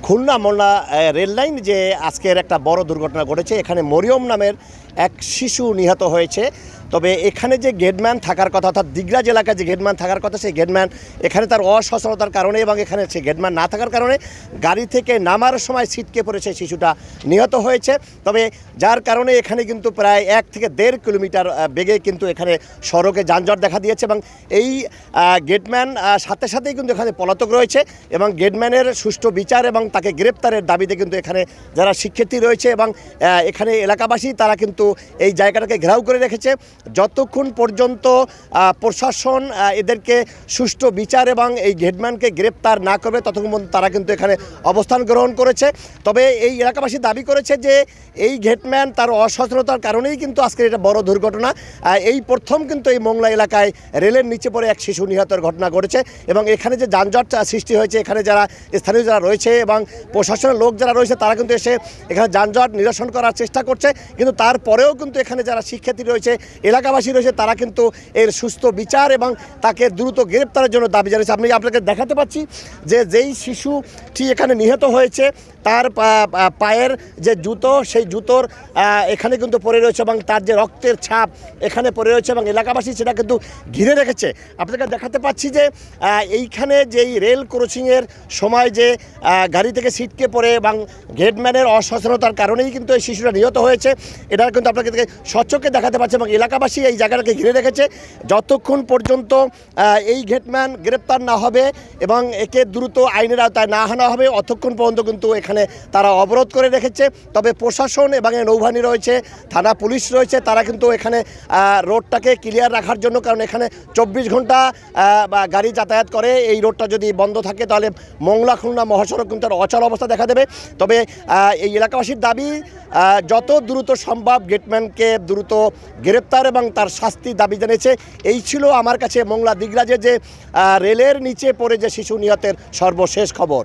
খুলনা মোল্লা rail line যে আজকের একটা বড় দুর্ঘটনা ঘটেছে, এখানে মরিয়ম নামের এক শিশু নিহত হয়েছে। তবে এখানে যে গেটম্যান থাকার কথা, অর্থাৎ দিগরাজ এলাকায় যে গেটম্যান থাকার কথা, সেই গেটম্যান এখানে তার অসচেতনতার কারণে এবং এখানে সেই গেটম্যান না থাকার কারণে গাড়ি থেকে নামার সময় ছিটকে পড়েছে শিশুটা নিহত হয়েছে। তবে যার কারণে এখানে কিন্তু প্রায় 1 থেকে 1.5 কিলোমিটার বেগে কিন্তু এখানে সড়কে যানজট দেখা দিয়েছে এবং এই গেটম্যান সাথে সাথেই কিন্তু এখানে পলাতক রয়েছে এবং গেটম্যানের সুষ্ঠু বিচার এবং তাকে গ্রেপ্তারের দাবিতে কিন্তু এখানে যারা শিক্ষার্থী রয়েছে এবং এখানে এলাকাবাসী তারা কিন্তু এই জায়গাটাকে ঘেরাও করে রেখেছে। যতক্ষণ পর্যন্ত প্রশাসন এদেরকে সুষ্ঠু বিচার এবং এই গেটম্যানকে গ্রেপ্তার না করবে ততক্ষণ পর্যন্ত তারা কিন্তু এখানে অবস্থান গ্রহণ করেছে। তবে এই এলাকাবাসী দাবি করেছে যে এই গেটম্যান তার অসচেতনতার কারণেই কিন্তু আজকের এটা বড় দুর্ঘটনা। এই প্রথম কিন্তু এই মোংলা এলাকায় রেলের নিচে পড়ে এক শিশু নিহতের ঘটনা ঘটেছে এবং এখানে যে যানজট সৃষ্টি হয়েছে, এখানে যারা স্থানীয় যারা রয়েছে এবং প্রশাসনের লোক যারা রয়েছে তারা কিন্তু এসে এখানে যানজট নিরসন করার চেষ্টা করছে, কিন্তু তারপরেও কিন্তু এখানে যারা শিক্ষার্থী রয়েছে, এলাকাবাসী রয়েছে, তারা কিন্তু এর সুস্থ বিচার এবং তাকে দ্রুত গ্রেপ্তারের জন্য দাবি জানিয়েছে। আমি আপনাকে দেখাতে পাচ্ছি যে যেই শিশুটি এখানে নিহত হয়েছে তার পায়ের যে জুতো, সেই জুতোর এখানে কিন্তু পড়ে রয়েছে এবং তার যে রক্তের ছাপ এখানে পড়ে রয়েছে এবং এলাকাবাসী সেটা কিন্তু ঘিরে রেখেছে। আপনাকে দেখাতে পাচ্ছি যে এইখানে যেই রেল ক্রসিংয়ের সময় যে গাড়ি থেকে ছিটকে পড়ে এবং গেটম্যানের অসচেতনতার কারণেই কিন্তু এই শিশুরা নিহত হয়েছে, এটা কিন্তু আপনাকে স্বচ্ছকে দেখাতে পাচ্ছে এবং এলাকাবাসী এই জায়গাটাকে ঘিরে রেখেছে। যতক্ষণ পর্যন্ত এই গেটম্যান গ্রেপ্তার না হবে এবং একে দ্রুত আইনের আওতায় না আনা হবে ততক্ষণ পর্যন্ত কিন্তু এখানে তারা অবরোধ করে রেখেছে। তবে প্রশাসন এবং নৌবাহিনী রয়েছে, থানা পুলিশ রয়েছে, তারা কিন্তু এখানে রোডটাকে ক্লিয়ার রাখার জন্য, কারণ এখানে 24 ঘন্টা গাড়ি যাতায়াত করে, এই রোডটা যদি বন্ধ থাকে তাহলে মোংলা খুলনা মহাসড়ক কিন্তু অচল অবস্থা দেখা দেবে। তবে এই এলাকাবাসীর দাবি যত দ্রুত সম্ভব গেটম্যানকে দ্রুত গ্রেপ্তার এবং তার শাস্তি দাবি জানিয়েছে। এই ছিল আমার কাছে মোংলা দিগরাজের যে রেলের নিচে পড়ে যে শিশু নিহতের সর্বশেষ খবর।